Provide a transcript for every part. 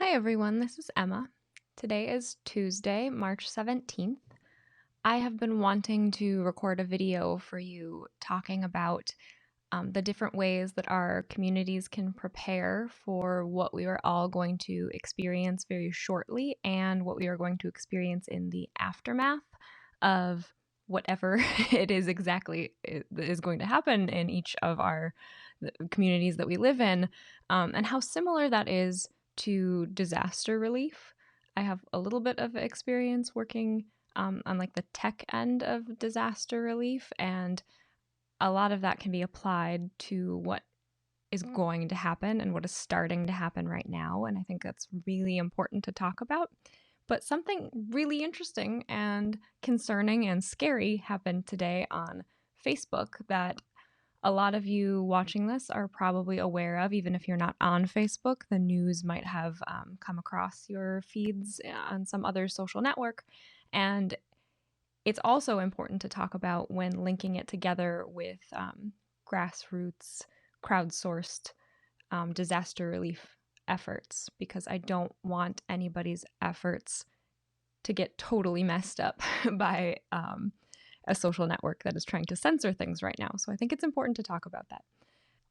Hi everyone, this is Emma. Today is Tuesday, March 17th. I have been wanting to record a video for you talking about the different ways that our communities can prepare for what we are all going to experience very shortly and what we are going to experience in the aftermath of whatever it is exactly is going to happen in each of our communities that we live in, and how similar that is to disaster relief. I have a little bit of experience working on like the tech end of disaster relief, and a lot of that can be applied to what is going to happen and what is starting to happen right now. And I think that's really important to talk about. But something really interesting and concerning and scary happened today on Facebook that a lot of you watching this are probably aware of. Even if you're not on Facebook, the news might have come across your feeds on some other social network. And it's also important to talk about when linking it together with grassroots, crowdsourced disaster relief efforts, because I don't want anybody's efforts to get totally messed up by a social network that is trying to censor things right now. So I think it's important to talk about that.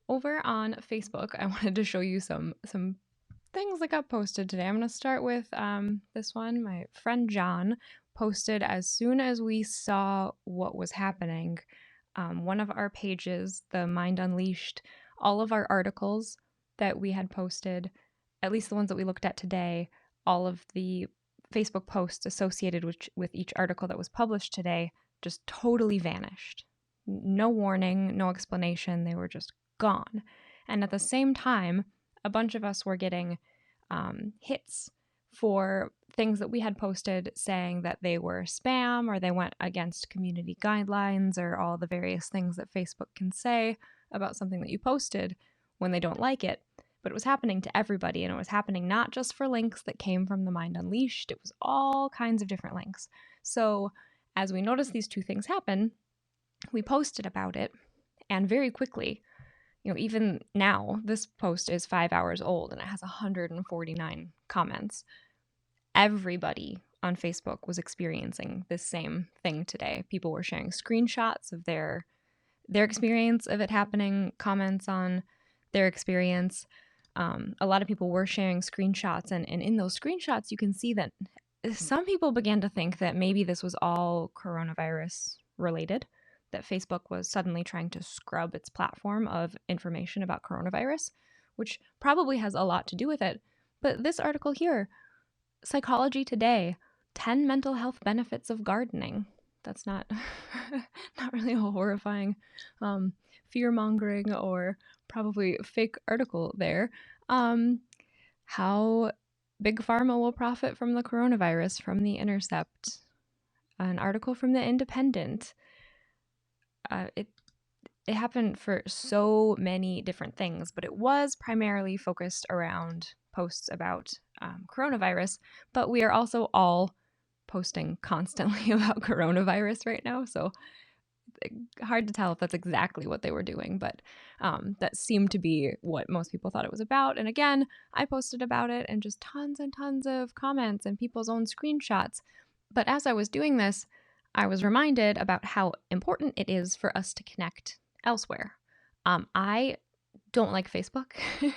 Over on Facebook, I wanted to show you some things that got posted today. I'm going to start with this one. My friend John posted as soon as we saw what was happening. One of our pages, the Mind Unleashed, all of our articles that we had posted, at least the ones that we looked at today, all of the Facebook posts associated with each article that was published today just totally vanished. No warning, no explanation. They were just gone. And at the same time, a bunch of us were getting hits for things that we had posted saying that they were spam or they went against community guidelines or all the various things that Facebook can say about something that you posted when they don't like it. But it was happening to everybody, and it was happening not just for links that came from the Mind Unleashed, it was all kinds of different links. So as we noticed these two things happen, we posted about it, and very quickly, even now, this post is 5 hours old and it has 149 comments. Everybody on Facebook was experiencing this same thing today. People were sharing screenshots of their experience of it happening, comments on their experience. A lot of people were sharing screenshots, and in those screenshots, you can see that some people began to think that maybe this was all coronavirus related, that Facebook was suddenly trying to scrub its platform of information about coronavirus, which probably has a lot to do with it. But this article here, Psychology Today, 10 mental health benefits of gardening. That's not not really a horrifying fear-mongering or probably fake article there. How Big Pharma will profit from the coronavirus from The Intercept. An article from The Independent. It happened for so many different things, but it was primarily focused around posts about coronavirus. But we are also all posting constantly about coronavirus right now, so hard to tell if that's exactly what they were doing, but that seemed to be what most people thought it was about. And again, I posted about it and just tons and tons of comments and people's own screenshots. But as I was doing this, I was reminded about how important it is for us to connect elsewhere. I don't like Facebook.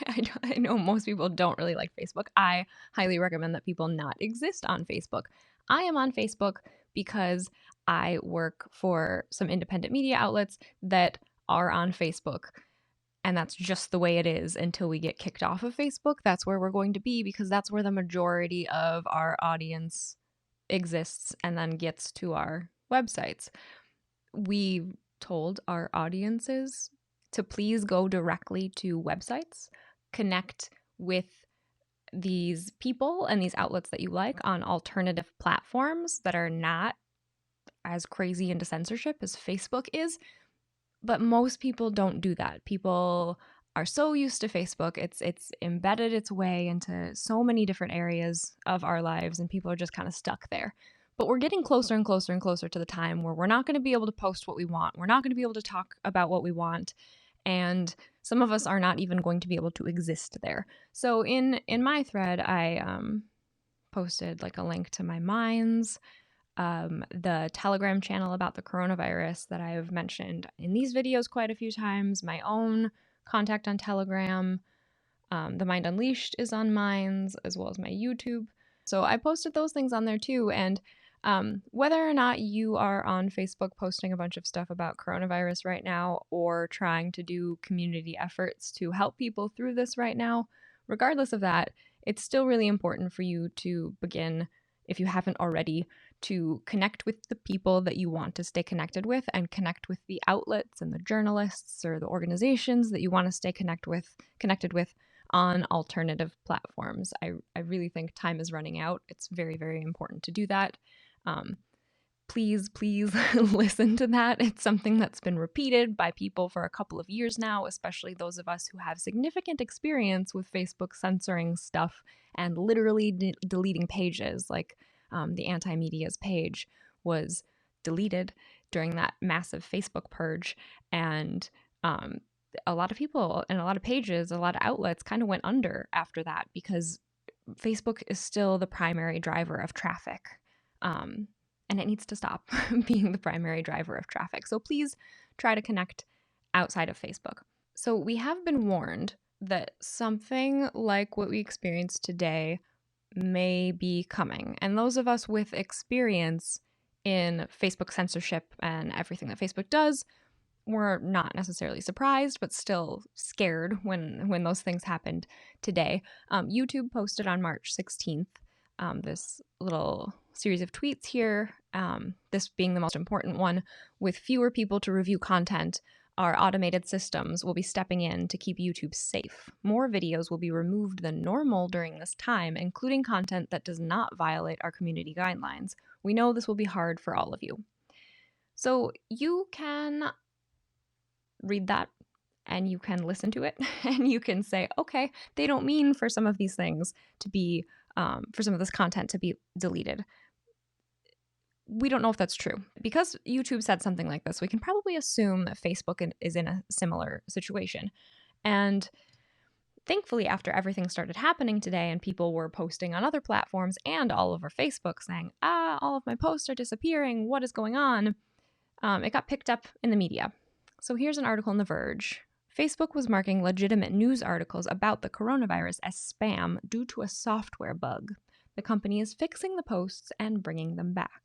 I know most people don't really like Facebook. I highly recommend that people not exist on Facebook. I am on Facebook because I work for some independent media outlets that are on Facebook. And that's just the way it is until we get kicked off of Facebook. That's where we're going to be, because that's where the majority of our audience exists and then gets to our websites. We told our audiences to please go directly to websites, connect with these people and these outlets that you like on alternative platforms that are not as crazy into censorship as Facebook is. But most people don't do that. People are so used to Facebook. It's embedded its way into so many different areas of our lives, and people are just kind of stuck there. But we're getting closer and closer and closer to the time where we're not going to be able to post what we want. We're not going to be able to talk about what we want. And some of us are not even going to be able to exist there. So in my thread, I posted like a link to my Minds, the Telegram channel about the coronavirus that I've mentioned in these videos quite a few times, my own contact on Telegram, the Mind Unleashed is on Minds, as well as my YouTube. So I posted those things on there too. And whether or not you are on Facebook posting a bunch of stuff about coronavirus right now or trying to do community efforts to help people through this right now, regardless of that, it's still really important for you to begin, if you haven't already, to connect with the people that you want to stay connected with and connect with the outlets and the journalists or the organizations that you want to stay connected with on alternative platforms. I really think time is running out. It's very, very important to do that. Please listen to that. It's something that's been repeated by people for a couple of years now, especially those of us who have significant experience with Facebook censoring stuff and literally deleting pages. Like the Anti-Media's page was deleted during that massive Facebook purge, and a lot of people and a lot of pages, a lot of outlets kind of went under after that because Facebook is still the primary driver of traffic. And it needs to stop being the primary driver of traffic. So please try to connect outside of Facebook. So we have been warned that something like what we experienced today may be coming. And those of us with experience in Facebook censorship and everything that Facebook does, we're not necessarily surprised, but still scared when those things happened today. YouTube posted on March 16th this little series of tweets here, this being the most important one. With fewer people to review content, our automated systems will be stepping in to keep YouTube safe. More videos will be removed than normal during this time, including content that does not violate our community guidelines. We know this will be hard for all of you. So you can read that and you can listen to it and you can say, okay, they don't mean for some of these things to be, for some of this content to be deleted. We don't know if that's true. Because YouTube said something like this, we can probably assume that Facebook is in a similar situation. And thankfully, after everything started happening today and people were posting on other platforms and all over Facebook saying, all of my posts are disappearing, what is going on? It got picked up in the media. So here's an article in The Verge. Facebook was marking legitimate news articles about the coronavirus as spam due to a software bug. The company is fixing the posts and bringing them back.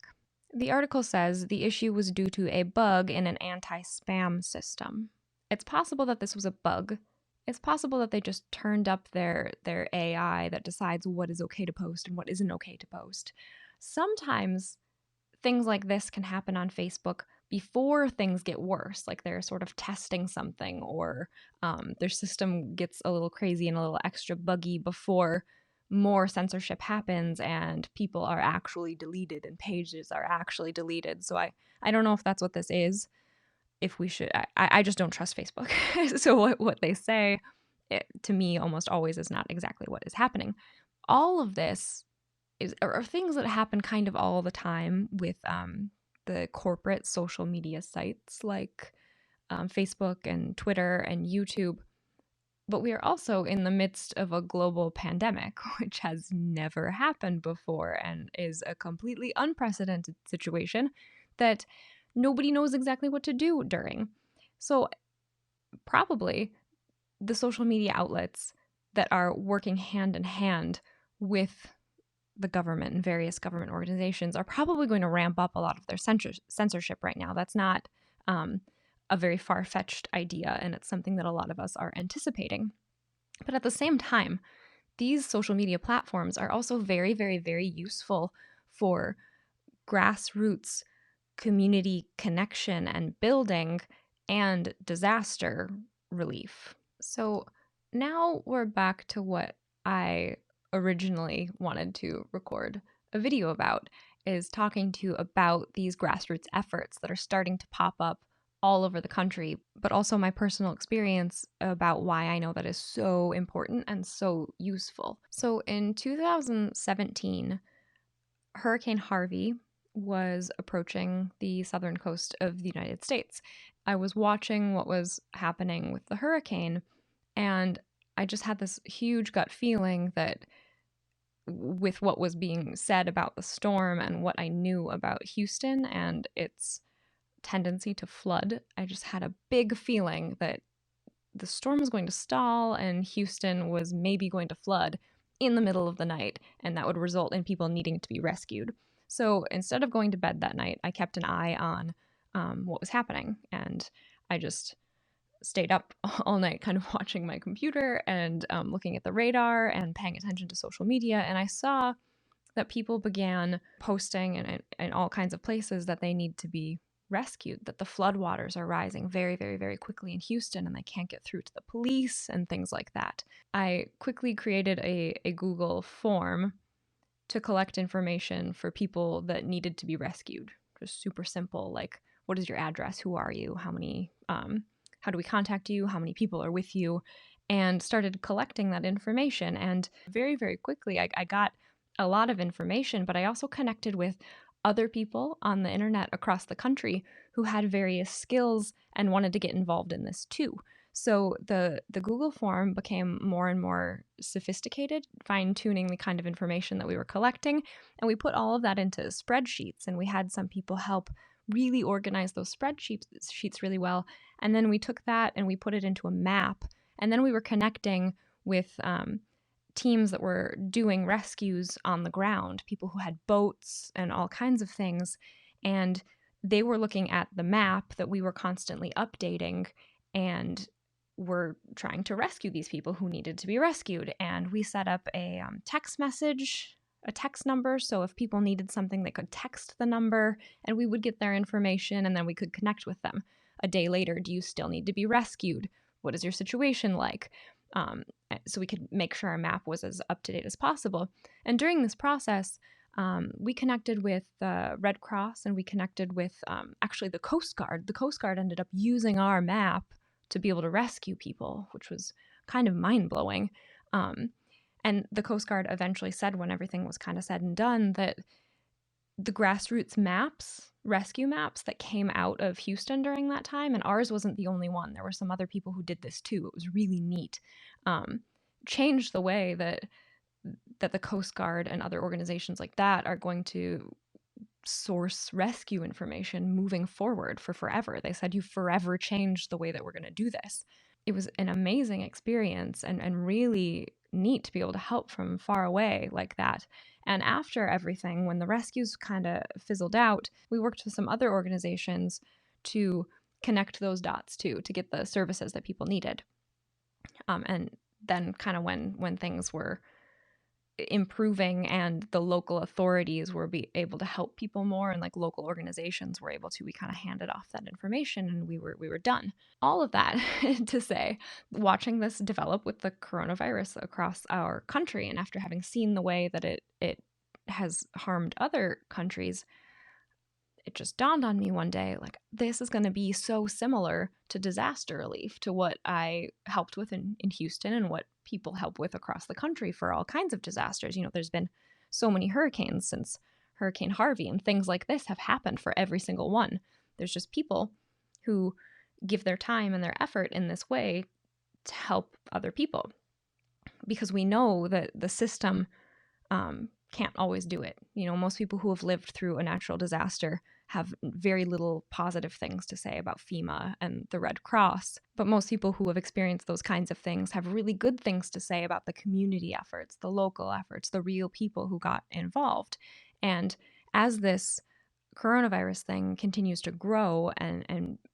The article says the issue was due to a bug in an anti-spam system. It's possible that this was a bug. It's possible that they just turned up their AI that decides what is okay to post and what isn't okay to post. Sometimes things like this can happen on Facebook before things get worse, like they're sort of testing something or their system gets a little crazy and a little extra buggy before more censorship happens and people are actually deleted and pages are actually deleted. So I don't know if that's what this is. If we should, I just don't trust Facebook. So what they say, to me, almost always is not exactly what is happening. All of this are things that happen kind of all the time with the corporate social media sites like Facebook and Twitter and YouTube. But we are also in the midst of a global pandemic, which has never happened before and is a completely unprecedented situation that nobody knows exactly what to do during. So probably the social media outlets that are working hand in hand with the government and various government organizations are probably going to ramp up a lot of their censorship right now. That's not a very far-fetched idea, and it's something that a lot of us are anticipating. But at the same time, these social media platforms are also very, very, very useful for grassroots community connection and building and disaster relief. So now we're back to what I originally wanted to record a video about, is talking to you about these grassroots efforts that are starting to pop up all over the country, but also my personal experience about why I know that is so important and so useful. So in 2017, Hurricane Harvey was approaching the southern coast of the United States. I was watching what was happening with the hurricane, and I just had this huge gut feeling that with what was being said about the storm and what I knew about Houston and its tendency to flood, I just had a big feeling that the storm was going to stall and Houston was maybe going to flood in the middle of the night, and that would result in people needing to be rescued. So instead of going to bed that night, I kept an eye on what was happening, and I just stayed up all night kind of watching my computer and looking at the radar and paying attention to social media. And I saw that people began posting in all kinds of places that they need to be rescued, that the floodwaters are rising very, very, very quickly in Houston and they can't get through to the police and things like that. I quickly created a Google form to collect information for people that needed to be rescued. Just super simple, like, what is your address? Who are you? How do we contact you? How many people are with you? And started collecting that information. And very, very quickly, I got a lot of information, but I also connected with other people on the internet across the country who had various skills and wanted to get involved in this too. So the Google form became more and more sophisticated, fine-tuning the kind of information that we were collecting, and we put all of that into spreadsheets, and we had some people help really organize those spreadsheets really well. And then we took that and we put it into a map, and then we were connecting with teams that were doing rescues on the ground, people who had boats and all kinds of things, and they were looking at the map that we were constantly updating and were trying to rescue these people who needed to be rescued. And we set up a text number, so if people needed something, they could text the number and we would get their information, and then we could connect with them a day later. Do you still need to be rescued? What is your situation like? So we could make sure our map was as up to date as possible. And during this process, we connected with the Red Cross, and we connected with actually the Coast Guard. The Coast Guard ended up using our map to be able to rescue people, which was kind of mind-blowing. And the Coast Guard eventually said, when everything was kind of said and done, that the grassroots rescue maps that came out of Houston during that time, and ours wasn't the only one. There were some other people who did this too. It was really neat. Changed the way that the Coast Guard and other organizations like that are going to source rescue information moving forward for forever. They said, you forever changed the way that we're going to do this. It was an amazing experience and really neat to be able to help from far away like that. And after everything, when the rescues kind of fizzled out, we worked with some other organizations to connect those dots too, to get the services that people needed. And then kind of when things were improving and the local authorities were able to help people more, and like local organizations were able to, we kind of handed off that information and we were done. All of that to say, watching this develop with the coronavirus across our country, and after having seen the way that it has harmed other countries, it just dawned on me one day, like, this is going to be so similar to disaster relief, to what I helped with in Houston and what people help with across the country for all kinds of disasters. You know, there's been so many hurricanes since Hurricane Harvey, and things like this have happened for every single one. There's just people who give their time and their effort in this way to help other people, because we know that the system can't always do it. You know, most people who have lived through a natural disaster have very little positive things to say about FEMA and the Red Cross, but most people who have experienced those kinds of things have really good things to say about the community efforts, the local efforts, the real people who got involved. And as this coronavirus thing continues to grow and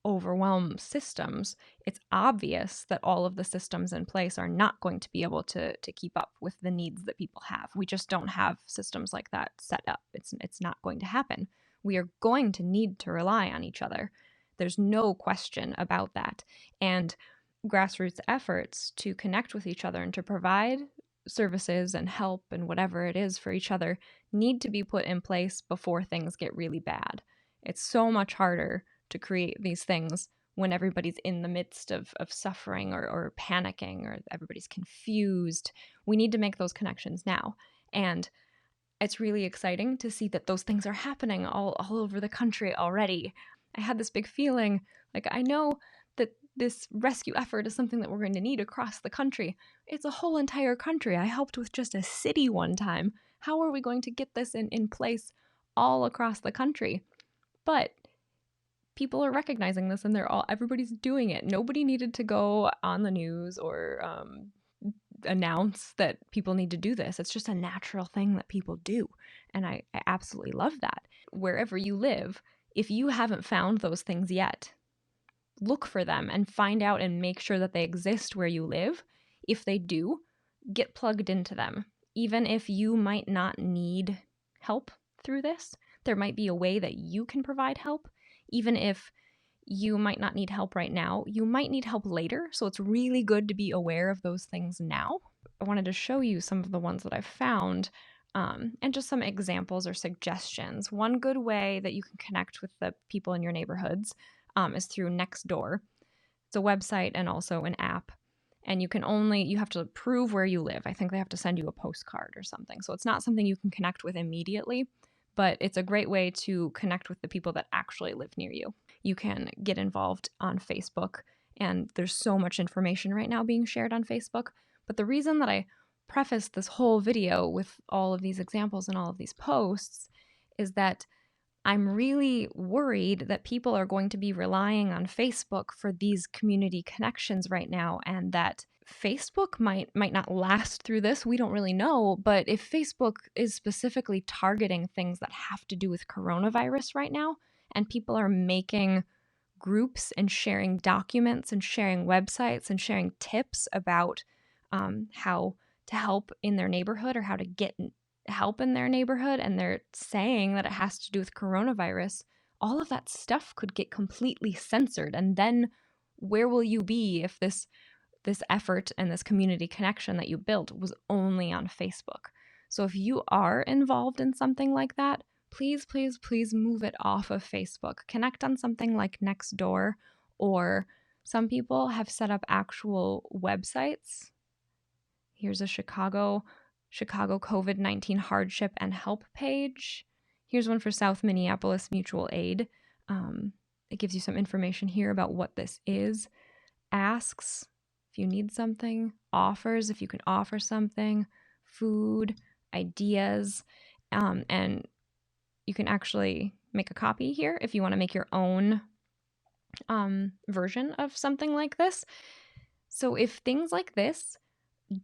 overwhelm systems, it's obvious that all of the systems in place are not going to be able to keep up with the needs that people have. We just don't have systems like that set up. It's not going to happen. We are going to need to rely on each other. There's no question about that. And grassroots efforts to connect with each other and to provide services and help and whatever it is for each other need to be put in place before things get really bad. It's so much harder to create these things when everybody's in the midst of suffering or panicking, or everybody's confused. We need to make those connections now. And it's really exciting to see that those things are happening all over the country already. I had this big feeling, like, I know that this rescue effort is something that we're going to need across the country. It's a whole entire country. I helped with just a city one time. How are we going to get this in place all across the country? But people are recognizing this, and everybody's doing it. Nobody needed to go on the news or announce that people need to do this. It's just a natural thing that people do. And I absolutely love that. Wherever you live, if you haven't found those things yet, look for them and find out and make sure that they exist where you live. If they do, get plugged into them. Even if you might not need help through this, there might be a way that you can provide help. Even if you might not need help right now, you might need help later. So it's really good to be aware of those things now. I wanted to show you some of the ones that I've found, and just some examples or suggestions. One good way that you can connect with the people in your neighborhoods is through Nextdoor. It's a website and also an app. And you have to prove where you live. I think they have to send you a postcard or something. So it's not something you can connect with immediately, but it's a great way to connect with the people that actually live near you. You can get involved on Facebook, and there's so much information right now being shared on Facebook. But the reason that I prefaced this whole video with all of these examples and all of these posts is that I'm really worried that people are going to be relying on Facebook for these community connections right now, and that Facebook might not last through this. We don't really know, but if Facebook is specifically targeting things that have to do with coronavirus right now, and people are making groups and sharing documents and sharing websites and sharing tips about how to help in their neighborhood or how to get help in their neighborhood, and they're saying that it has to do with coronavirus, all of that stuff could get completely censored. And then where will you be if this effort and this community connection that you built was only on Facebook? So if you are involved in something like that, please, please, please move it off of Facebook. Connect on something like Nextdoor, or some people have set up actual websites. Here's a Chicago COVID-19 hardship and help page. Here's one for South Minneapolis Mutual Aid. It gives you some information here about what this is. Asks if you need something, offers if you can offer something, food, ideas, and you can actually make a copy here if you want to make your own version of something like this. So if things like this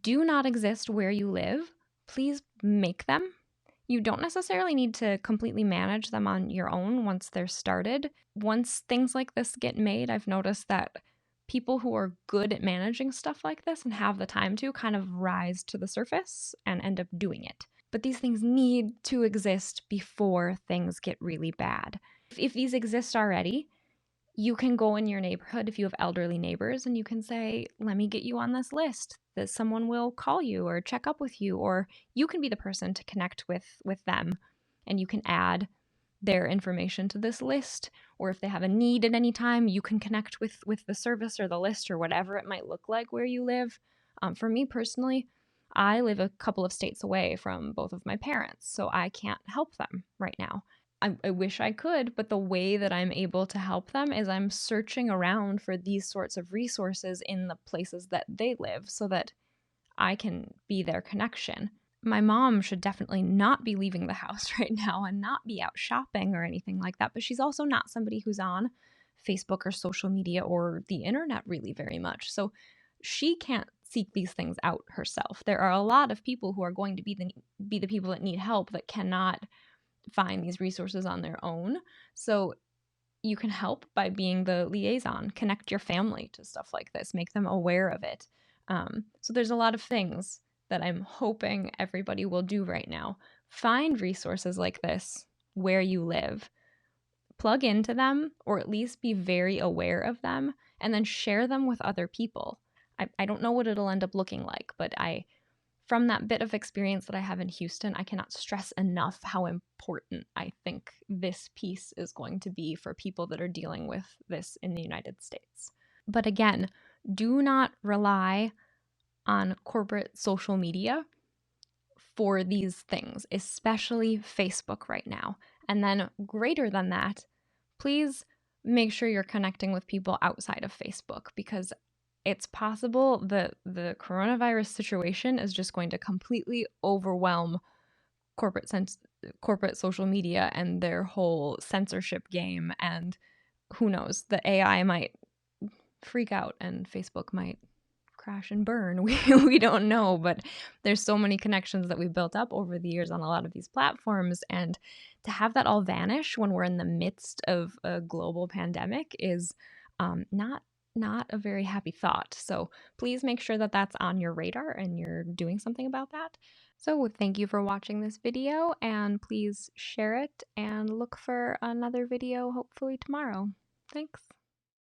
do not exist where you live, please make them. You don't necessarily need to completely manage them on your own once they're started. Once things like this get made, I've noticed that people who are good at managing stuff like this and have the time to kind of rise to the surface and end up doing it. But these things need to exist before things get really bad. If these exist already, you can go in your neighborhood if you have elderly neighbors and you can say, let me get you on this list, that someone will call you or check up with you, or you can be the person to connect with them, and you can add their information to this list. Or if they have a need at any time, you can connect with the service or the list or whatever it might look like where you live. For me personally, I live a couple of states away from both of my parents, so I can't help them right now. I wish I could, but the way that I'm able to help them is I'm searching around for these sorts of resources in the places that they live so that I can be their connection. My mom should definitely not be leaving the house right now and not be out shopping or anything like that, but she's also not somebody who's on Facebook or social media or the internet really very much. So she can't seek these things out herself. There are a lot of people who are going to be the people that need help that cannot find these resources on their own. So you can help by being the liaison, connect your family to stuff like this, make them aware of it. So there's a lot of things that I'm hoping everybody will do right now. Find resources like this where you live, plug into them, or at least be very aware of them, and then share them with other people. I don't know what it'll end up looking like, but from that bit of experience that I have in Houston, I cannot stress enough how important I think this piece is going to be for people that are dealing with this in the United States. But again, do not rely on corporate social media for these things, especially Facebook right now. And then, greater than that, please make sure you're connecting with people outside of Facebook, because it's possible that the coronavirus situation is just going to completely overwhelm corporate social media and their whole censorship game. And who knows, the AI might freak out and Facebook might crash and burn. We don't know, but there's so many connections that we've built up over the years on a lot of these platforms, and to have that all vanish when we're in the midst of a global pandemic is not a very happy thought. So please make sure that that's on your radar and you're doing something about that. So thank you for watching this video, and please share it and look for another video hopefully tomorrow. Thanks.